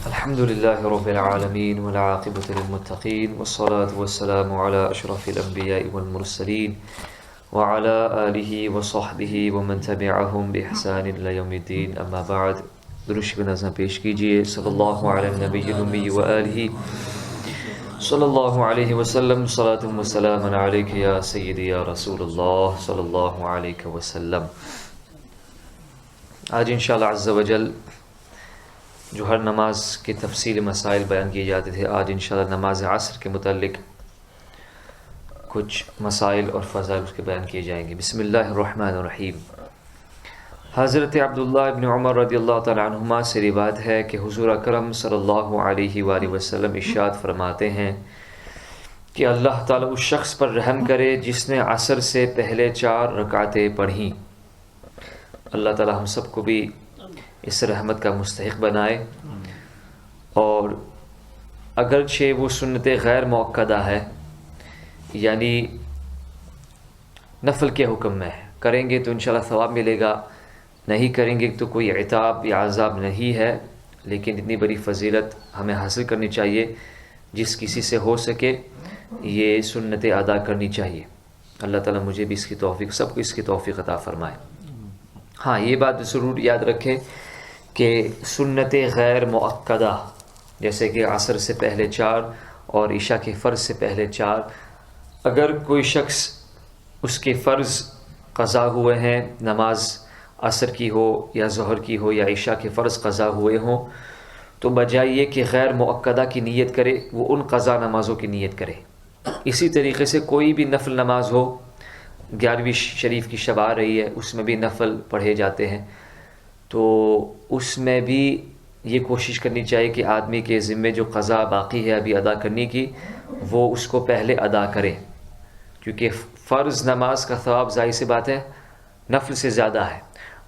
الحمد لله رب العالمين والعاقبة للمتقين والصلاة والسلام على أشرف الأنبياء والمرسلين وعلى آله وصحبه ومن تبعهم بإحسان إلى يوم الدين أما بعد درود بنظم پیش کیجئے صلی اللہ علی النبی الأمی وآلہ صلی اللہ علیہ وسلم صلاة وسلام علیک یا سیدی یا رسول اللہ صلی اللہ علیہ وسلم. آج انشاءاللہ عز وجل جو ہر نماز کے تفصیل مسائل بیان کیے جاتے تھے، آج انشاءاللہ نماز عصر کے متعلق کچھ مسائل اور فضائل اس کے بیان کیے جائیں گے. بسم اللہ الرحمن الرحیم. حضرت عبداللہ ابن عمر رضی اللہ تعالی عنہما سے روایت ہے کہ حضور اکرم صلی اللہ علیہ وآلہ وسلم ارشاد فرماتے ہیں کہ اللہ تعالیٰ اس شخص پر رحم کرے جس نے عصر سے پہلے 4 رکعتیں پڑھیں. اللہ تعالیٰ ہم سب کو بھی اس رحمت کا مستحق بنائے، اور اگرچہ وہ سنت غیر مؤکدہ ہے، یعنی نفل کے حکم میں ہے، کریں گے تو انشاءاللہ ثواب ملے گا، نہیں کریں گے تو کوئی عتاب یا عذاب نہیں ہے، لیکن اتنی بڑی فضیلت ہمیں حاصل کرنی چاہیے. جس کسی سے ہو سکے یہ سنتیں ادا کرنی چاہیے. اللہ تعالیٰ مجھے بھی اس کی توفیق، سب کو اس کی توفیق عطا فرمائے. ہاں، یہ بات ضرور یاد رکھیں کہ سنت غیر مؤکدہ جیسے کہ عصر سے پہلے 4 اور عشاء کے فرض سے پہلے 4، اگر کوئی شخص اس کے فرض قضا ہوئے ہیں، نماز عصر کی ہو یا ظہر کی ہو یا عشاء کے فرض قضا ہوئے ہوں، تو بجائے یہ کہ غیر مؤکدہ کی نیت کرے، وہ ان قضا نمازوں کی نیت کرے. اسی طریقے سے کوئی بھی نفل نماز ہو، 11ویں شریف کی شب آ رہی ہے، اس میں بھی نفل پڑھے جاتے ہیں، تو اس میں بھی یہ کوشش کرنی چاہیے کہ آدمی کے ذمے جو قضا باقی ہے ابھی ادا کرنے کی، وہ اس کو پہلے ادا کرے، کیونکہ فرض نماز کا ثواب ظاہر سی بات ہے نفل سے زیادہ ہے.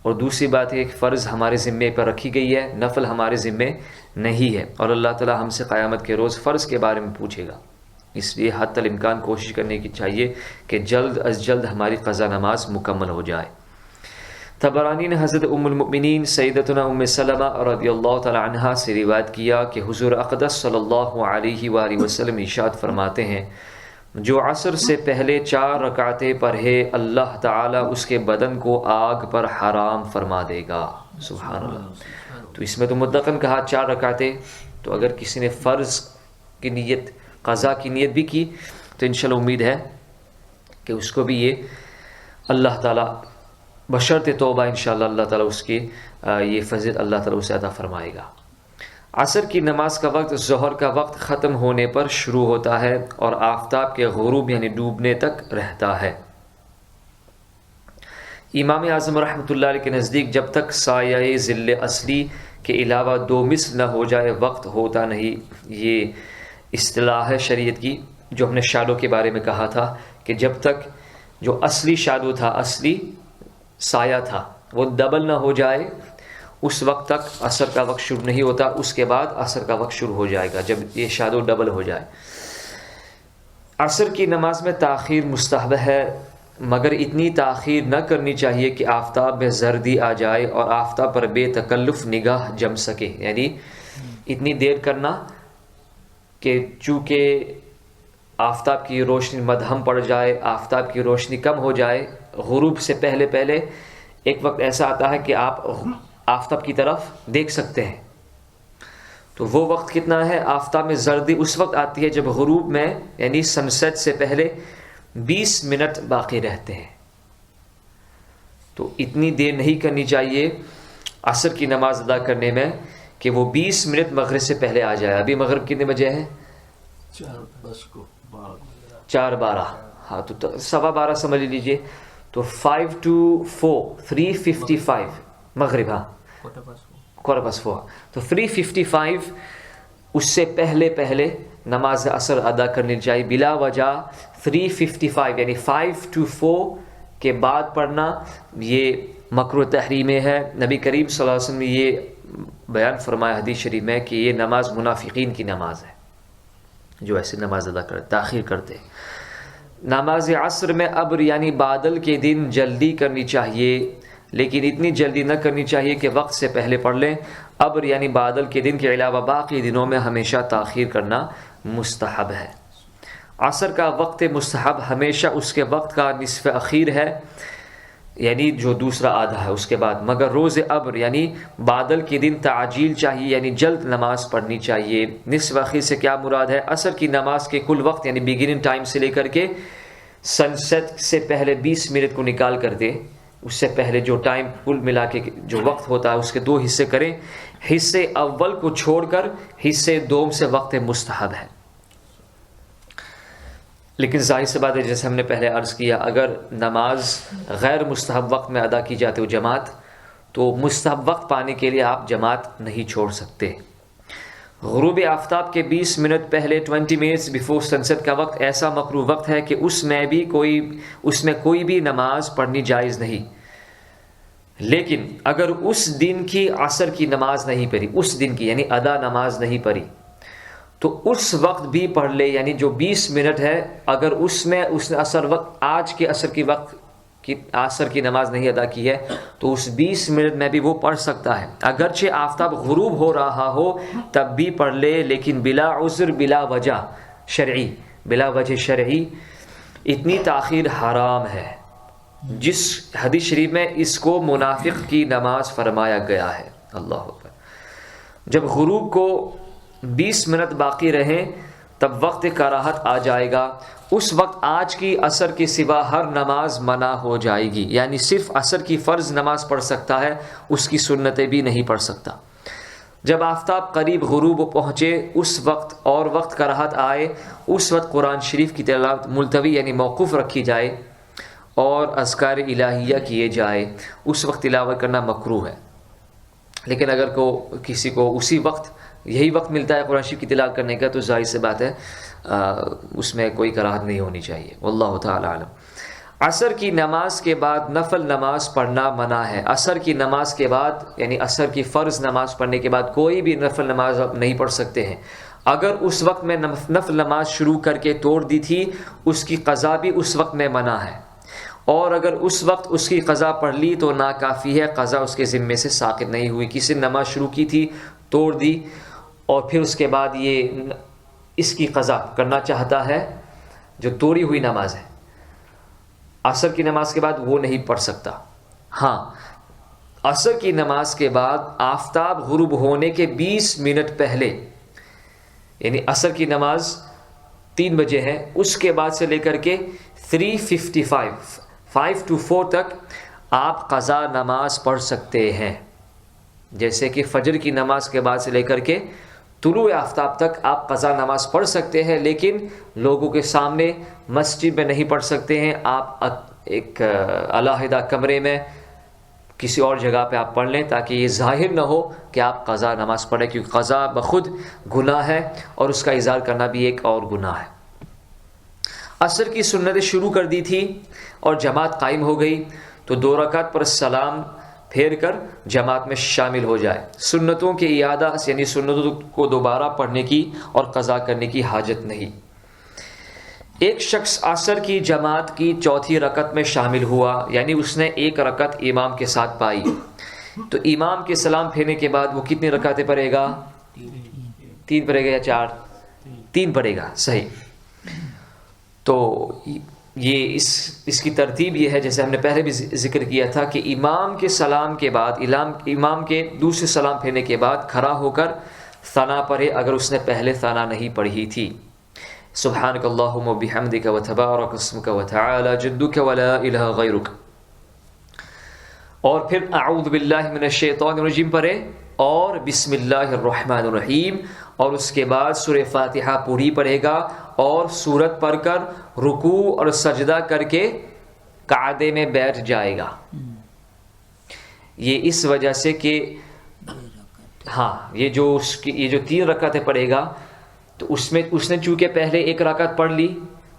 اور دوسری بات ہے کہ فرض ہمارے ذمے پر رکھی گئی ہے، نفل ہمارے ذمے نہیں ہے، اور اللہ تعالیٰ ہم سے قیامت کے روز فرض کے بارے میں پوچھے گا. اس لیے حتی الامکان کوشش کرنے کی چاہیے کہ جلد از جلد ہماری قضا نماز مکمل ہو جائے. طبرانی نے حضرت ام المؤمنین سیدتنا ام سلمہ رضی اللہ تعالی عنہا سے روایت کیا کہ حضور اقدس صلی اللہ علیہ وآلہ وسلم ارشاد فرماتے ہیں، جو عصر سے پہلے 4 رکعتیں پڑھے اللہ تعالیٰ اس کے بدن کو آگ پر حرام فرما دے گا. سبحان اللہ. تو اس میں تو مطلقاً کہا 4 رکعتیں، تو اگر کسی نے فرض کی نیت، قضا کی نیت بھی کی تو انشاءاللہ امید ہے کہ اس کو بھی یہ اللہ تعالیٰ بشرط توبہ انشاءاللہ اللہ تعالیٰ اس کی یہ فضل اللہ تعالیٰ اسے عطا فرمائے گا. عصر کی نماز کا وقت ظہر کا وقت ختم ہونے پر شروع ہوتا ہے اور آفتاب کے غروب یعنی ڈوبنے تک رہتا ہے. امام اعظم رحمۃ اللہ علیہ کے نزدیک جب تک سایہ ظل اصلی کے علاوہ 2 مثل نہ ہو جائے وقت ہوتا نہیں. یہ اصطلاح ہے شریعت کی، جو ہم نے شادو کے بارے میں کہا تھا کہ جب تک جو اصلی شادو تھا، اصلی سایہ تھا، وہ ڈبل نہ ہو جائے اس وقت تک عصر کا وقت شروع نہیں ہوتا. اس کے بعد عصر کا وقت شروع ہو جائے گا جب یہ شادو ڈبل ہو جائے. عصر کی نماز میں تاخیر مستحب ہے، مگر اتنی تاخیر نہ کرنی چاہیے کہ آفتاب میں زردی آ جائے اور آفتاب پر بے تکلف نگاہ جم سکے. یعنی اتنی دیر کرنا کہ چونکہ آفتاب کی روشنی مدھم پڑ جائے، آفتاب کی روشنی کم ہو جائے. غروب سے پہلے ایک وقت ایسا آتا ہے کہ آپ آفتاب کی طرف دیکھ سکتے ہیں، تو وہ وقت کتنا ہے؟ آفتاب میں زردی اس وقت آتی ہے جب غروب میں یعنی سن سیٹ سے پہلے 20 منٹ باقی رہتے ہیں. تو اتنی دیر نہیں کرنی چاہیے عصر کی نماز ادا کرنے میں کہ وہ 20 منٹ مغرب سے پہلے آ جائے. ابھی مغرب کتنے بجے ہے؟ 4:12. ہاں، تو 12:15 سمجھ لیجئے. تو 5 to 4 3:55 مغرب. ہاں، 4:15. تو 3:55 اس سے پہلے نماز عصر ادا کرنی چاہیے بلا وجہ. 3:55 یعنی 5 to 4 کے بعد پڑھنا یہ مکروہ تحریم ہے. نبی کریم صلی اللہ علیہ وسلم نے یہ بیان فرمایا حدیث شریف میں کہ یہ نماز منافقین کی نماز ہے جو ایسے نماز ادا کرتے، تاخیر کرتے. نماز عصر میں ابر یعنی بادل کے دن جلدی کرنی چاہیے، لیکن اتنی جلدی نہ کرنی چاہیے کہ وقت سے پہلے پڑھ لیں. ابر یعنی بادل کے دن کے علاوہ باقی دنوں میں ہمیشہ تاخیر کرنا مستحب ہے۔ عصر کا وقت مستحب ہمیشہ اس کے وقت کا نصف اخیر ہے، یعنی جو دوسرا آدھا ہے اس کے بعد، مگر روز ابر یعنی بادل کے دن تعجیل چاہیے، یعنی جلد نماز پڑھنی چاہیے۔ نصف اخیر سے کیا مراد ہے؟ عصر کی نماز کے کل وقت یعنی بگننگ ٹائم سے لے کر کے سن سیٹ سے پہلے 20 منٹ کو نکال کر دے، اس سے پہلے جو ٹائم کل ملا کے جو وقت ہوتا ہے اس کے 2 حصے کریں، حصے اول کو چھوڑ کر حصے دوم سے وقت مستحب ہے۔ لیکن ظاہر سی بات ہے جیسے ہم نے پہلے عرض کیا، اگر نماز غیر مستحب وقت میں ادا کی جاتی ہو جماعت، تو مستحب وقت پانے کے لیے آپ جماعت نہیں چھوڑ سکتے۔ غروب آفتاب کے 20 منٹ پہلے 20 منٹس بیفور سنسیٹ کا وقت ایسا مکروہ وقت ہے کہ اس میں کوئی بھی نماز پڑھنی جائز نہیں۔ لیکن اگر اس دن کی عصر کی نماز نہیں پڑھی، اس دن کی یعنی ادا نماز نہیں پڑھی، تو اس وقت بھی پڑھ لے، یعنی جو 20 منٹ ہے اگر اس نے عصر وقت آج کے عصر کی وقت کی عصر کی نماز نہیں ادا کی ہے تو اس 20 منٹ میں بھی وہ پڑھ سکتا ہے، اگرچہ آفتاب غروب ہو رہا ہو تب بھی پڑھ لے، لیکن بلا عذر بلا وجہ شرعی اتنی تاخیر حرام ہے، جس حدیث شریف میں اس کو منافق کی نماز فرمایا گیا ہے۔ اللہ اکبر۔ جب غروب کو 20 منٹ باقی رہیں تب وقت کراہت آ جائے گا، اس وقت آج کی عصر کے سوا ہر نماز منع ہو جائے گی، یعنی صرف عصر کی فرض نماز پڑھ سکتا ہے، اس کی سنتیں بھی نہیں پڑھ سکتا۔ جب آفتاب قریب غروب پہنچے اس وقت اور وقت کراہت آئے، اس وقت قرآن شریف کی تلاوت ملتوی یعنی موقوف رکھی جائے اور اذکار الہیہ کیے جائے، اس وقت تلاوت کرنا مکروہ ہے۔ لیکن اگر کسی کو اسی وقت یہی وقت ملتا ہے قرآن شریف کی تلاوت کرنے کا تو ظاہر سی بات ہے اس میں کوئی کراہت نہیں ہونی چاہیے۔ واللہ تعالی عالم۔ عصر کی نماز کے بعد نفل نماز پڑھنا منع ہے۔ عصر کی نماز کے بعد یعنی عصر کی فرض نماز پڑھنے کے بعد کوئی بھی نفل نماز نہیں پڑھ سکتے ہیں۔ اگر اس وقت میں نفل نماز شروع کر کے توڑ دی تھی اس کی قضا بھی اس وقت میں منع ہے، اور اگر اس وقت اس کی قضا پڑھ لی تو ناکافی ہے، قضا اس کے ذمے سے ساقط نہیں ہوئی۔ کسی نے نماز شروع کی تھی، توڑ دی، اور پھر اس کے بعد یہ اس کی قضا کرنا چاہتا ہے، جو توڑی ہوئی نماز ہے عصر کی نماز کے بعد، وہ نہیں پڑھ سکتا۔ ہاں، عصر کی نماز کے بعد آفتاب غروب ہونے کے 20 منٹ پہلے، یعنی عصر کی نماز 3 بجے ہے، اس کے بعد سے لے کر کے 3:55 5 to 4 تک آپ قضا نماز پڑھ سکتے ہیں۔ جیسے کہ فجر کی نماز کے بعد سے لے کر کے طلوع آفتاب تک آپ قضا نماز پڑھ سکتے ہیں، لیکن لوگوں کے سامنے مسجد میں نہیں پڑھ سکتے ہیں۔ آپ ایک علیحدہ کمرے میں کسی اور جگہ پہ آپ پڑھ لیں تاکہ یہ ظاہر نہ ہو کہ آپ قضا نماز پڑھیں، کیونکہ قضا بخود گناہ ہے اور اس کا اظہار کرنا بھی ایک اور گناہ ہے۔ عصر کی سنتیں شروع کر دی تھی اور جماعت قائم ہو گئی تو 2 رکعت پر سلام پھیر کر جماعت میں شامل ہو جائے۔ سنتوں کے اعادہ یعنی سنتوں کو دوبارہ پڑھنے کی اور قضا کرنے کی حاجت نہیں۔ ایک شخص عصر کی جماعت کی 4تھی رکعت میں شامل ہوا، یعنی اس نے 1 رکعت امام کے ساتھ پائی، تو امام کے سلام پھیرنے کے بعد وہ کتنی رکعتیں پڑھے گا؟ 3 پڑھے گا یا 4؟ 3 پڑھے گا، صحیح۔ تو یہ اس کی ترتیب یہ ہے جیسے ہم نے پہلے بھی ذکر کیا تھا کہ امام کے سلام کے بعد، امام کے دوسرے سلام پھیرنے کے بعد کھڑا ہو کر ثنا پڑھے اگر اس نے پہلے ثنا نہیں پڑھی تھی۔ سبحانک اللہم و بحمدک و تبارک اسمک و تعالی جدک و لا الہ غیرک، اور پھر اعوذ باللہ من الشیطان الرجیم پڑھے اور بسم اللہ الرحمن الرحیم، اور اس کے بعد سورہ فاتحہ پوری پڑھے گا اور سورت پڑھ کر رکوع اور سجدہ کر کے قعدے میں بیٹھ جائے گا۔ یہ اس وجہ سے کہ ہاں یہ جو 3 رکعتیں پڑھے گا تو اس نے چونکہ پہلے 1 رکعت پڑھ لی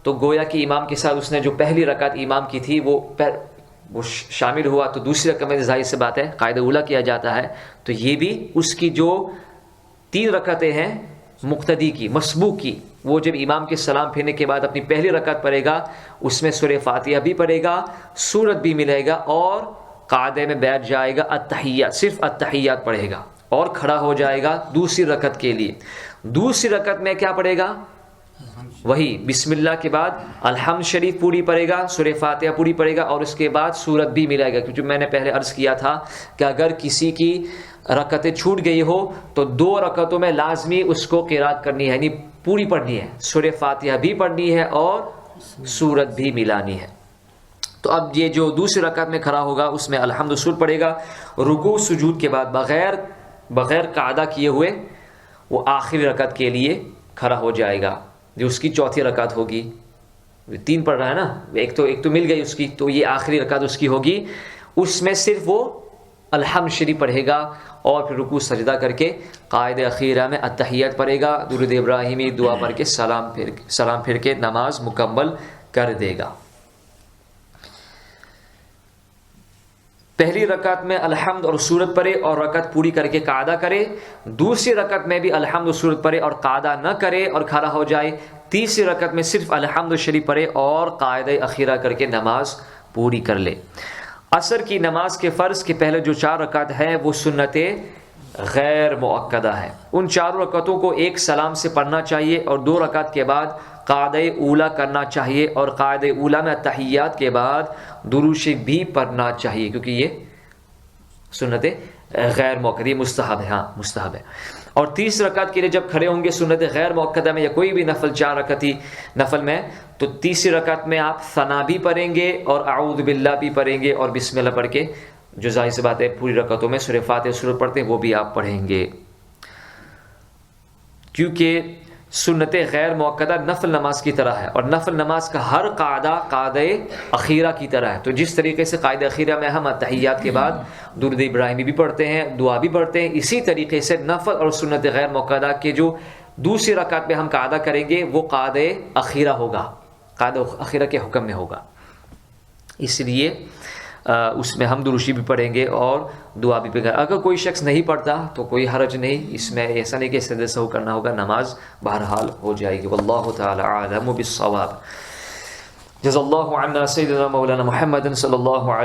تو گویا کہ امام کے ساتھ اس نے جو پہلی رکعت امام کی تھی وہ شامل ہوا، تو دوسری رکعت میں ظاہر سی بات ہے قاعدہ اولا کیا جاتا ہے، تو یہ بھی اس کی جو 3 رکعتیں ہیں مقتدی کی، مسبوق کی، وہ جب امام کے سلام پھیرنے کے بعد اپنی پہلی رکعت پڑھے گا اس میں سورہ فاتحہ بھی پڑھے گا، سورت بھی ملے گا اور قعدے میں بیٹھ جائے گا، التحیات صرف التحیات پڑھے گا، اور کھڑا ہو جائے گا دوسری رکعت کے لیے. دوسری رکعت میں کیا پڑھے گا؟ وہی بسم اللہ کے بعد الحمد شریف پوری پڑھے گا, سورہ فاتحہ پوری پڑھے گا, اور اس کے بعد سورت بھی ملائے گا. کیونکہ میں نے پہلے عرض کیا تھا کہ اگر کسی کی رکعتیں چھوٹ گئی ہو تو 2 رکعتوں میں لازمی اس کو قرات کرنی ہے, یعنی پوری پڑھنی ہے, سورہ فاتحہ بھی پڑھنی ہے اور سورت بھی ملانی ہے. تو اب یہ جو دوسری رکعت میں کھڑا ہوگا اس میں الحمد سورت پڑھے گا. رکوع سجود کے بعد بغیر قاعدہ کیے ہوئے وہ آخری رکعت کے لیے کھڑا ہو جائے گا, جو اس کی چوتھی رکعت ہوگی. 3 پڑھ رہا ہے نا, ایک تو مل گئی اس کی, تو یہ آخری رکعت اس کی ہوگی. اس میں صرف وہ الحمد شریف پڑھے گا اور پھر رکوع سجدہ کر کے قاعدہ اخیرہ میں التحیات پڑھے گا, درود ابراہیمی دعا پڑھ کے سلام پھر کے نماز مکمل کر دے گا. پہلی رکعت میں الحمد اور سورت پڑھے اور رکعت پوری کر کے قاعدہ کرے. دوسری رکعت میں بھی الحمد و سورت پڑھے اور قاعدہ نہ کرے اور کھڑا ہو جائے. تیسری رکعت میں صرف الحمد شریف پڑھے اور قاعدہ اخیرہ کر کے نماز پوری کر لے. عصر کی نماز کے فرض کے پہلے جو 4 رکعت ہیں وہ سنت غیر مؤکدہ ہے. ان 4 رکعتوں کو ایک سلام سے پڑھنا چاہیے اور 2 رکعت کے بعد قاعدہ اولا کرنا چاہیے, اور قاعدہ اولا میں تحیات کے بعد درود شریف بھی پڑھنا چاہیے, کیونکہ یہ سنت غیر مؤکدہ مستحب ہے. مستحب ہے. اور 30 رکعت کے لیے جب کھڑے ہوں گے سنت غیر مؤکدہ میں یا کوئی بھی نفل 4 رکعتی نفل میں, تو تیسری رکعت میں آپ ثنا بھی پڑھیں گے اور اعوذ باللہ بھی پڑھیں گے اور بسم اللہ پڑھ کے, جو ظاہر سی بات ہے پوری رکعتوں میں سورہ فاتحہ سورت پڑھتے ہیں وہ بھی آپ پڑھیں گے. کیونکہ سنت غیر مؤکدہ نفل نماز کی طرح ہے اور نفل نماز کا ہر قاعدہ اخیرہ کی طرح ہے. تو جس طریقے سے قاعدہ اخیرہ میں ہم تحیات کے بعد درود ابراہیمی بھی پڑھتے ہیں, دعا بھی پڑھتے ہیں, اسی طریقے سے نفل اور سنت غیر مؤکدہ کے جو دوسری رکعت میں ہم قاعدہ کریں گے وہ قاعدہ اخیرہ ہوگا, قاعدہ اخیرہ کے حکم میں ہوگا. اس لیے اس میں ہم درود شریف بھی پڑھیں گے اور دعا بھی پڑھیں. اگر کوئی شخص نہیں پڑھتا تو کوئی حرج نہیں, اس میں ایسا نہیں کہ سجدہ سہو کرنا ہوگا, نماز بہرحال ہو جائے گی. واللہ تعالی اعلم بالصواب. جزا اللہ عنا سیدنا مولانا محمد صلی اللہ علیہ